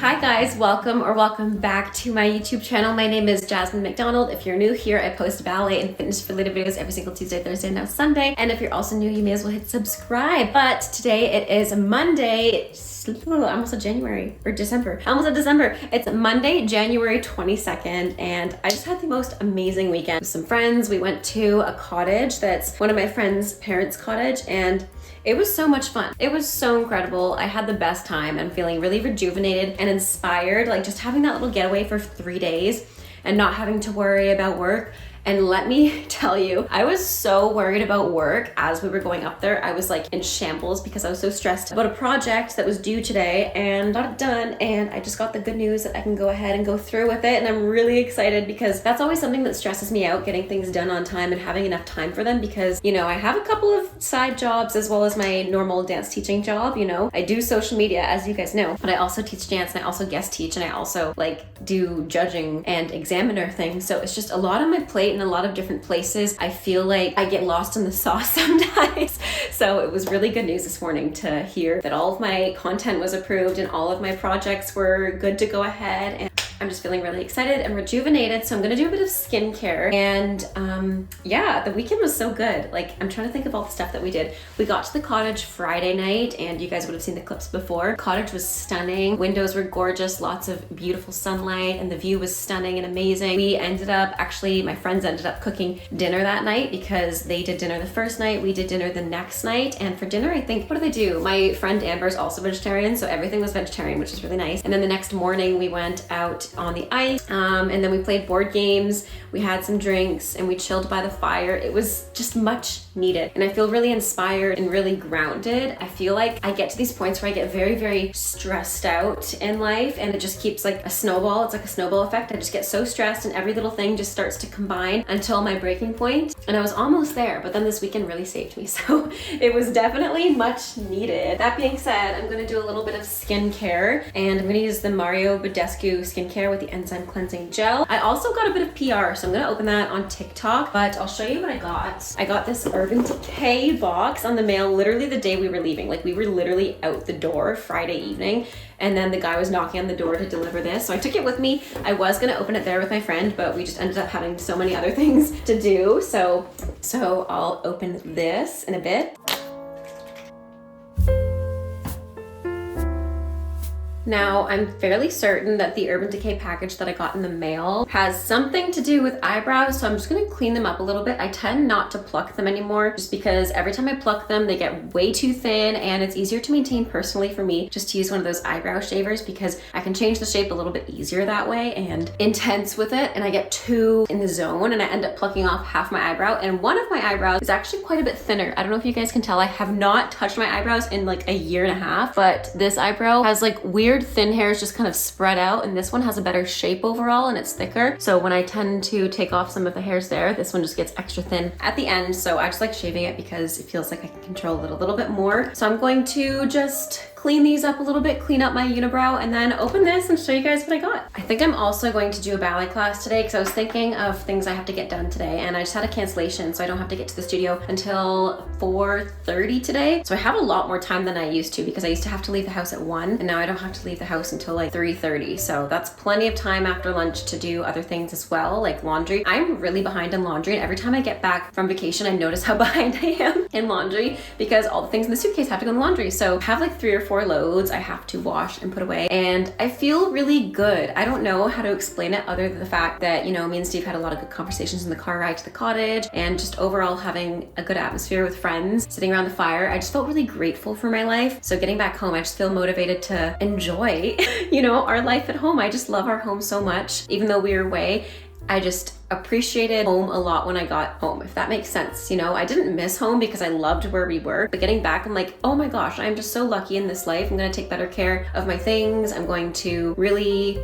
Hi guys, welcome back to my YouTube channel. My name is Jasmine McDonald. If you're new here, I post ballet and fitness related videos every single Tuesday, Thursday, and now Sunday. And if you're also new, you may as well hit subscribe. But today it is Monday. Almost a January or December. Almost a December. It's Monday, January 22nd, and I just had the most amazing weekend with some friends. We went to a cottage that's one of my friend's parents' cottage, and it was so much fun. It was so incredible. I had the best time. I'm feeling really rejuvenated and inspired, like just having that little getaway for 3 days and not having to worry about work. And let me tell you, I was so worried about work as we were going up there. I was like in shambles because I was so stressed about a project that was due today and got it done. And I just got the good news that I can go ahead and go through with it. And I'm really excited because that's always something that stresses me out, getting things done on time and having enough time for them, because, you know, I have a couple of side jobs as well as my normal dance teaching job. You know, I do social media, as you guys know, but I also teach dance and I also guest teach and I also like do judging and examiner things. So it's just a lot on my plate in a lot of different places. I feel like I get lost in the sauce sometimes. So it was really good news this morning to hear that all of my content was approved and all of my projects were good to go ahead. And I'm just feeling really excited and rejuvenated. So I'm gonna do a bit of skincare. And yeah, the weekend was so good. Like, I'm trying to think of all the stuff that we did. We got to the cottage Friday night, and you guys would have seen the clips before. Cottage was stunning. Windows were gorgeous, lots of beautiful sunlight, and the view was stunning and amazing. We ended up, actually, my friends ended up cooking dinner that night because they did dinner the first night, we did dinner the next night. And for dinner, I think, what do they do? My friend Amber is also vegetarian, so everything was vegetarian, which is really nice. And then the next morning we went out on the ice, and then we played board games, we had some drinks, and we chilled by the fire. It was just much needed, and I feel really inspired and really grounded. I feel like I get to these points where I get very, very stressed out in life, and it just keeps like a snowball. It's like a snowball effect. I just get so stressed and every little thing just starts to combine until my breaking point. And I was almost there, but then this weekend really saved me. So it was definitely much needed. That being said, I'm gonna do a little bit of skincare, and I'm gonna use the Mario Badescu skincare with the enzyme cleansing gel. I also got a bit of PR, so I'm gonna open that on TikTok, but I'll show you what I got. I got this Urban Decay box on the mail literally the day we were leaving. Like, we were literally out the door Friday evening, and then the guy was knocking on the door to deliver this. So I took it with me. I was gonna open it there with my friend, but we just ended up having so many other things to do. So I'll open this in a bit. Now, I'm fairly certain that the Urban Decay package that I got in the mail has something to do with eyebrows, so I'm just gonna clean them up a little bit. I tend not to pluck them anymore just because every time I pluck them, they get way too thin, and it's easier to maintain personally for me just to use one of those eyebrow shavers because I can change the shape a little bit easier that way and intense with it, and I get too in the zone and I end up plucking off half my eyebrow, and one of my eyebrows is actually quite a bit thinner. I don't know if you guys can tell, I have not touched my eyebrows in like a year and a half, but this eyebrow has like weird thin hairs just kind of spread out, and this one has a better shape overall and it's thicker. So when I tend to take off some of the hairs there, this one just gets extra thin at the end. So I just like shaving it because it feels like I can control it a little bit more. So I'm going to just clean these up a little bit, clean up my unibrow, and then open this and show you guys what I got. I think I'm also going to do a ballet class today because I was thinking of things I have to get done today, and I just had a cancellation, so I don't have to get to the studio until 4:30 today. So I have a lot more time than I used to because I used to have to leave the house at 1, and now I don't have to leave the house until like 3:30. So that's plenty of time after lunch to do other things as well, like laundry. I'm really behind in laundry, and every time I get back from vacation, I notice how behind I am in laundry because all the things in the suitcase have to go in the laundry. So I have like 3 or 4 loads I have to wash and put away, and I feel really good. I don't know how to explain it other than the fact that, you know, me and Steve had a lot of good conversations in the car ride to the cottage, and just overall having a good atmosphere with friends, sitting around the fire. I just felt really grateful for my life. So getting back home, I just feel motivated to enjoy, you know, our life at home. I just love our home so much. Even though we were away, I just appreciated home a lot when I got home, if that makes sense. You know, I didn't miss home because I loved where we were, but getting back, I'm like, oh my gosh, I'm just so lucky in this life. I'm gonna take better care of my things. I'm going to really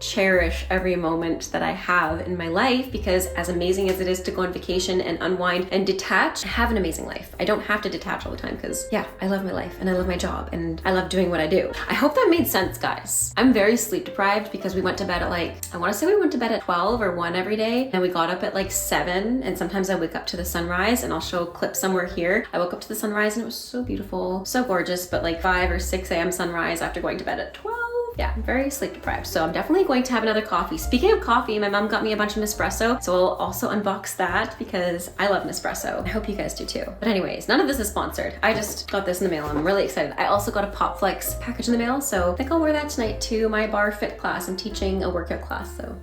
cherish every moment that I have in my life, because as amazing as it is to go on vacation and unwind and detach, I have an amazing life. I don't have to detach all the time because, yeah, I love my life and I love my job and I love doing what I do. I hope that made sense, guys. I'm very sleep deprived because we went to bed at like, I want to say we went to bed at 12 or 1 every day, and we got up at like 7, and sometimes I wake up to the sunrise, and I'll show a clip somewhere here. I woke up to the sunrise and it was so beautiful, so gorgeous, but like 5 or 6 a.m. sunrise after going to bed at 12. yeah, I'm very sleep deprived. So I'm definitely going to have another coffee. Speaking of coffee, my mom got me a bunch of Nespresso. So I'll also unbox that because I love Nespresso. I hope you guys do too. But anyways, none of this is sponsored. I just got this in the mail and I'm really excited. I also got a Pop Flex package in the mail. So I think I'll wear that tonight to my bar fit class. I'm teaching a workout class, so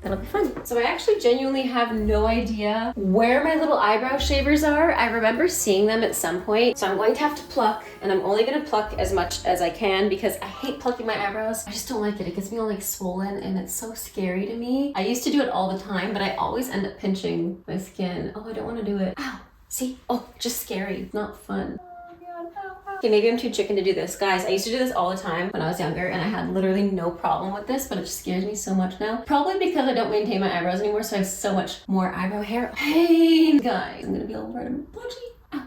that'll be fun. So I actually genuinely have no idea where my little eyebrow shavers are. I remember seeing them at some point. So I'm going to have to pluck, and I'm only gonna pluck as much as I can because I hate plucking my eyebrows. I just don't like it. It gets me all like swollen and it's so scary to me. I used to do it all the time, but I always end up pinching my skin. Oh, I don't wanna do it. Ow, see? Oh, just scary, not fun. Okay, maybe I'm too chicken to do this. Guys, I used to do this all the time when I was younger and I had literally no problem with this, but it just scares me so much now. Probably because I don't maintain my eyebrows anymore, so I have so much more eyebrow hair. Hey, guys, I'm gonna be all red and pudgy.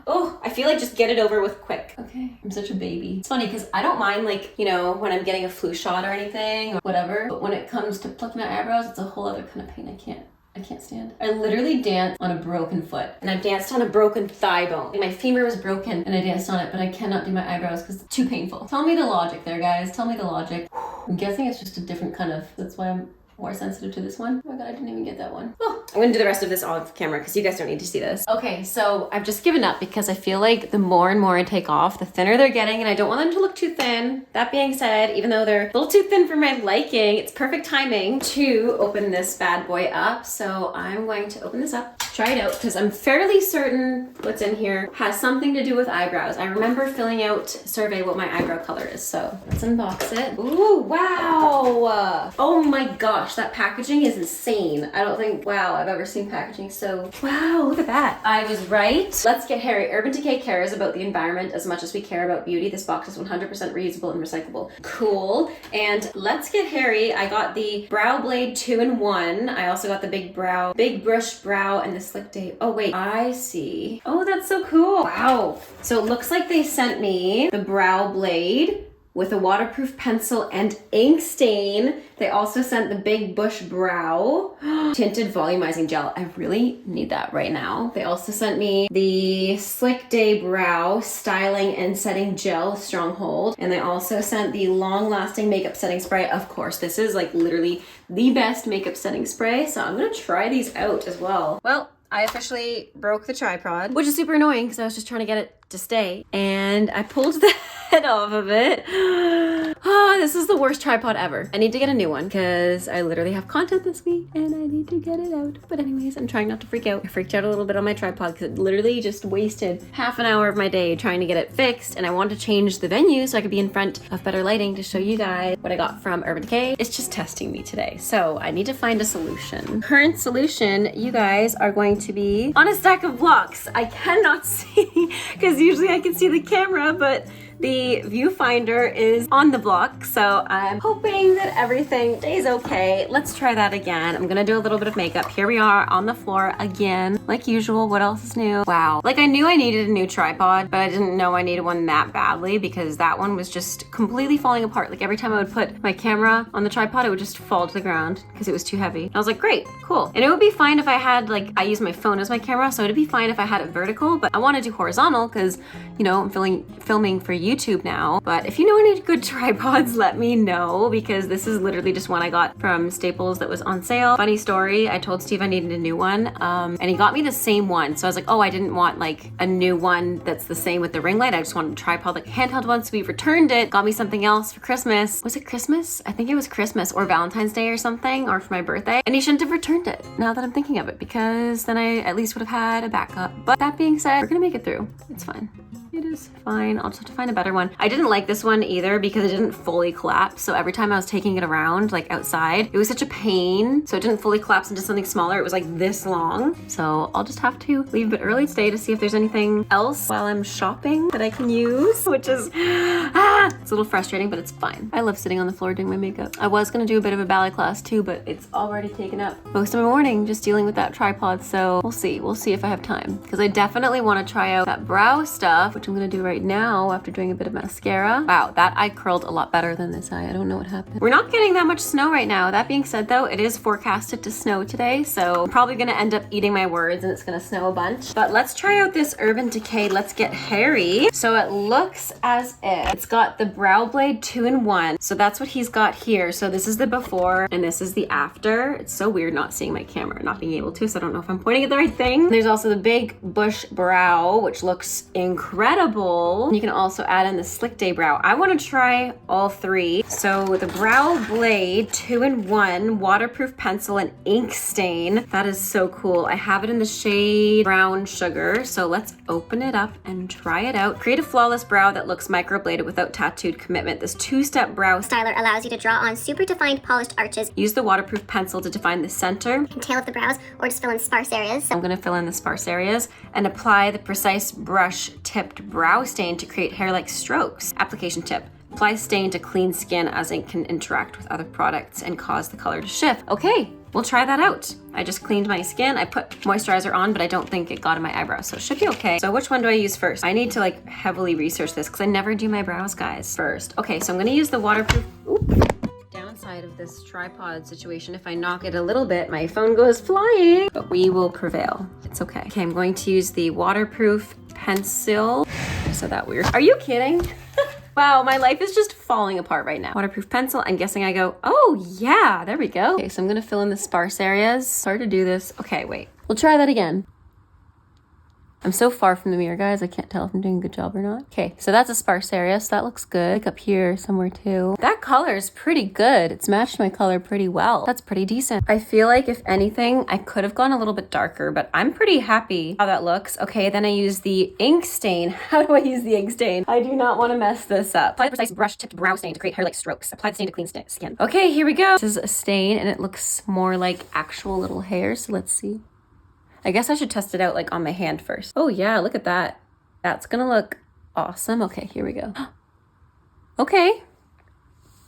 Oh, I feel like just get it over with quick. Okay, I'm such a baby. It's funny because I don't mind like, you know, when I'm getting a flu shot or anything or whatever, but when it comes to plucking my eyebrows, it's a whole other kind of pain. I can't stand. I literally danced on a broken foot and I've danced on a broken thigh bone. My femur was broken and I danced on it, but I cannot do my eyebrows because it's too painful. Tell me the logic there, guys. Tell me the logic. I'm guessing it's just a different kind of, that's why I'm more sensitive to this one. Oh my god, I didn't even get that one. Oh, I'm gonna do the rest of this off camera because you guys don't need to see this. Okay, so I've just given up because I feel like the more and more I take off, the thinner they're getting, and I don't want them to look too thin. That being said, even though they're a little too thin for my liking, it's perfect timing to open this bad boy up. So I'm going to open this up, try it out, because I'm fairly certain what's in here has something to do with eyebrows. I remember filling out a survey what my eyebrow color is, so let's unbox it. Ooh, wow! Oh my gosh, that packaging is insane. I don't think, wow, I've ever seen packaging so, wow, look at that. I was right. Let's Get Hairy. Urban Decay cares about the environment as much as we care about beauty. This box is 100% reusable and recyclable. Cool. And Let's Get Hairy, I got the Brow Blade 2-in-1. I also got the Big Brush Brow and the Slick Day. Oh wait, I see. Oh, that's so cool. Wow. So it looks like they sent me the Brow Blade with a waterproof pencil and ink stain. They also sent the Big Bush Brow tinted volumizing gel. I really need that right now. They also sent me the Slick Day Brow styling and setting gel stronghold. And they also sent the long lasting makeup setting spray. Of course, this is like literally the best makeup setting spray. So I'm gonna try these out as well. Well, I officially broke the tripod, which is super annoying because I was just trying to get it to stay. And I pulled the head off of it. Oh, this is the worst tripod ever. I need to get a new one because I literally have content this week and I need to get it out. But anyways, I'm trying not to freak out. I freaked out a little bit on my tripod because it literally just wasted half an hour of my day trying to get it fixed. And I wanted to change the venue so I could be in front of better lighting to show you guys what I got from Urban Decay. It's just testing me today. So I need to find a solution. Current solution, you guys are going to be on a stack of blocks. I cannot see because usually I can see the camera, but the viewfinder is on the block, so I'm hoping that everything stays okay. Let's try that again. I'm gonna do a little bit of makeup. Here we are on the floor again, like usual. What else is new? Wow. Like I knew I needed a new tripod, but I didn't know I needed one that badly because that one was just completely falling apart. Like every time I would put my camera on the tripod, it would just fall to the ground because it was too heavy. I was like, great, cool. And it would be fine if I had, like, I use my phone as my camera, so it'd be fine if I had it vertical, but I want to do horizontal because, you know, I'm filming for YouTube now. But if you know any good tripods, let me know because this is literally just one I got from Staples that was on sale. Funny story, I told Steve I needed a new one and he got me the same one. So I was like, oh, I didn't want like a new one that's the same with the ring light. I just wanted a tripod, like a handheld one. So we returned it, got me something else for Christmas. Was it Christmas? I think it was Christmas or Valentine's Day or something, or for my birthday. And he shouldn't have returned it now that I'm thinking of it because then I at least would have had a backup. But that being said, we're gonna make it through. It's fine. It is fine. I'll just have to find a better one. I didn't like this one either because it didn't fully collapse. So every time I was taking it around, like outside, it was such a pain. So it didn't fully collapse into something smaller. It was like this long. So I'll just have to leave a bit early today to see if there's anything else while I'm shopping that I can use, which is, it's a little frustrating, but it's fine. I love sitting on the floor doing my makeup. I was gonna do a bit of a ballet class too, but it's already taken up most of my morning just dealing with that tripod. So we'll see if I have time because I definitely want to try out that brow stuff, which which I'm gonna do right now after doing a bit of mascara. Wow, that eye curled a lot better than this eye. I don't know what happened. We're not getting that much snow right now. That being said though, it is forecasted to snow today, so I'm probably gonna end up eating my words and it's gonna snow a bunch. But let's try out this Urban Decay Let's Get Hairy. So it looks as if it's got the brow blade 2-in-1. So that's what he's got here. So this is the before and this is the after. It's so weird not seeing my camera, not being able to, so I don't know if I'm pointing at the right thing. There's also the big bush brow, which looks incredible. You can also add in the Slick Day brow. I want to try all three. So the brow blade 2-in-1 waterproof pencil and ink stain. That is so cool. I have it in the shade Brown Sugar. So let's open it up and try it out. Create a flawless brow that looks microbladed without tattooed commitment. This 2-step brow styler allows you to draw on super defined polished arches. Use the waterproof pencil to define the center and tail of the brows, or just fill in sparse areas. So I'm gonna fill in the sparse areas and apply the precise brush tipped brow stain to create hair-like strokes. Application tip. Apply stain to clean skin as it can interact with other products and cause the color to shift. Okay, we'll try that out. I just cleaned my skin. I put moisturizer on, but I don't think it got in my eyebrows, so it should be okay. So which one do I use first? I need to like heavily research this because I never do my brows, guys, first. Okay, so I'm gonna use the waterproof. Downside of this tripod situation, if I knock it a little bit, my phone goes flying, but we will prevail. It's okay. Okay, I'm going to use the waterproof pencil. I said that weird. Are you kidding? Wow, my life is just falling apart right now. Waterproof pencil, I'm guessing I go, oh yeah, there we go. Okay, so I'm gonna fill in the sparse areas. Sorry to do this. Okay, wait, we'll try that again. I'm so far from the mirror, guys. I can't tell if I'm doing a good job or not. Okay, so that's a sparse area, so that looks good. Like up here somewhere too. That color is pretty good. It's matched my color pretty well. That's pretty decent. I feel like if anything, I could have gone a little bit darker, but I'm pretty happy how that looks. Okay, then I use the ink stain. How do I use the ink stain? I do not want to mess this up. Apply the precise brush tipped brow stain to create hair-like strokes. Apply the stain to clean skin. Okay, here we go. This is a stain and it looks more like actual little hair, so let's see. I guess I should test it out like on my hand first. Oh yeah, look at that. That's gonna look awesome. Okay, here we go. Okay.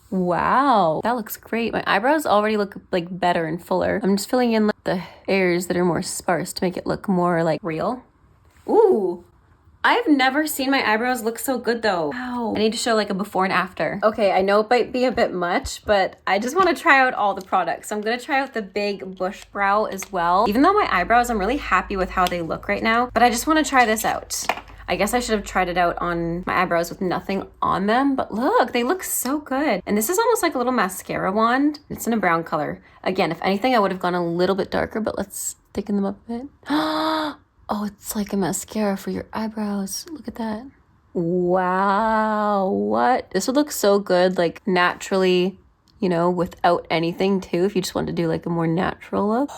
Wow, that looks great. My eyebrows already look like better and fuller. I'm just filling in like, the areas that are more sparse to make it look more like real. Ooh. I've never seen my eyebrows look so good though. Wow. I need to show like a before and after. Okay, I know it might be a bit much, but I just want to try out all the products. So I'm going to try out the big bush brow as well. Even though my eyebrows, I'm really happy with how they look right now, but I just want to try this out. I guess I should have tried it out on my eyebrows with nothing on them, but look, they look so good. And this is almost like a little mascara wand. It's in a brown color. Again, if anything, I would have gone a little bit darker, but let's thicken them up a bit. Oh, it's like a mascara for your eyebrows. Look at that. Wow, what? This would look so good, like naturally, you know, without anything too, if you just wanted to do like a more natural look.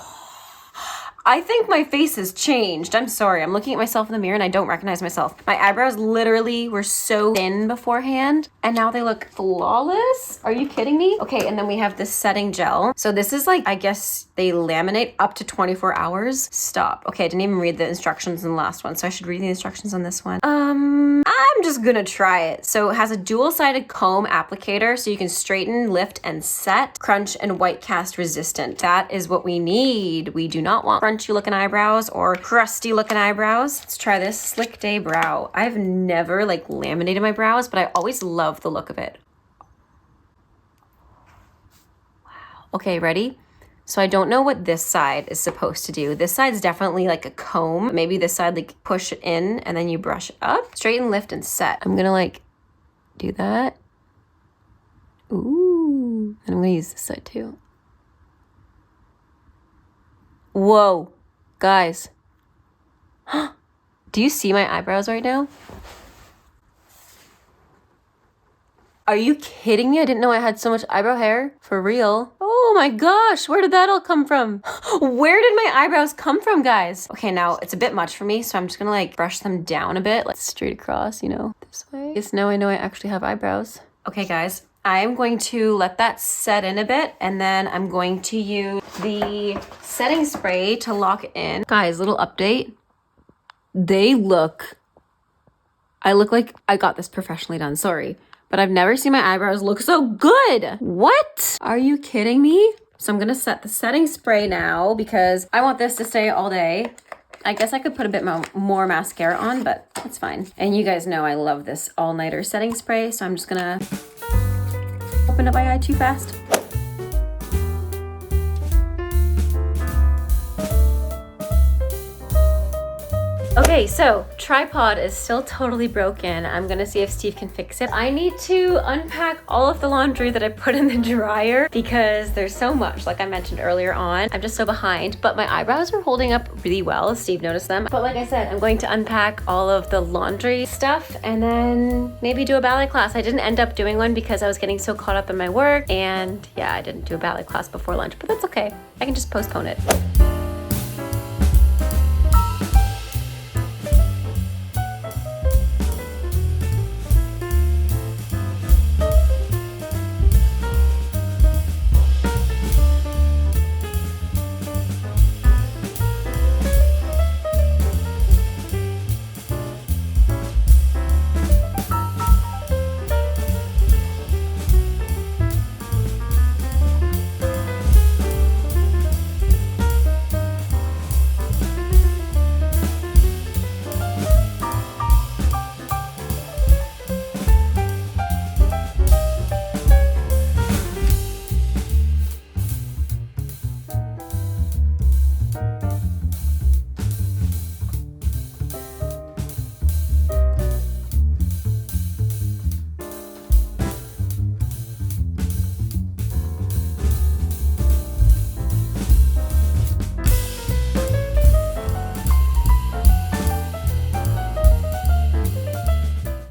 I think my face has changed. I'm sorry. I'm looking at myself in the mirror and I don't recognize myself. My eyebrows literally were so thin beforehand and now they look flawless. Are you kidding me? Okay, and then we have this setting gel. So this is like, I guess they laminate up to 24 hours. Stop. Okay, I didn't even read the instructions in the last one, so I should read the instructions on this one. I'm just gonna try it. So it has a dual-sided comb applicator so you can straighten, lift, and set. Crunch and white cast resistant. That is what we need. We do not want crunchy looking eyebrows or crusty looking eyebrows. Let's try this Slick Day brow. I've never like laminated my brows, but I always love the look of it. Wow. Okay, ready? So I don't know what this side is supposed to do. This side's definitely like a comb. Maybe this side, like push it in and then you brush it up. Straighten, lift, and set. I'm gonna like do that. Ooh, and I'm gonna use this side too. Whoa, guys. Do you see my eyebrows right now? Are you kidding me? I didn't know I had so much eyebrow hair. For real. Oh my gosh, where did that all come from? Where did my eyebrows come from, guys? Okay, now it's a bit much for me, so I'm just gonna like brush them down a bit. Let's straight across, you know, this way. Yes, now I know I actually have eyebrows. Okay, guys, I'm going to let that set in a bit, and then I'm going to use the setting spray to lock it in. Guys, little update. I look like I got this professionally done, sorry. But I've never seen my eyebrows look so good. What? Are you kidding me? So I'm gonna set the setting spray now because I want this to stay all day. I guess I could put a bit more mascara on, but It's fine. And you guys know I love this all-nighter setting spray, so I'm just gonna open up my eye too fast. Okay, so tripod is still totally broken. I'm gonna see if Steve can fix it. I need to unpack all of the laundry that I put in the dryer because there's so much, like I mentioned earlier on. I'm just so behind, but my eyebrows are holding up really well. Steve noticed them. But like I said, I'm going to unpack all of the laundry stuff and then maybe do a ballet class. I didn't end up doing one because I was getting so caught up in my work, and yeah, I didn't do a ballet class before lunch, but that's okay. I can just postpone it.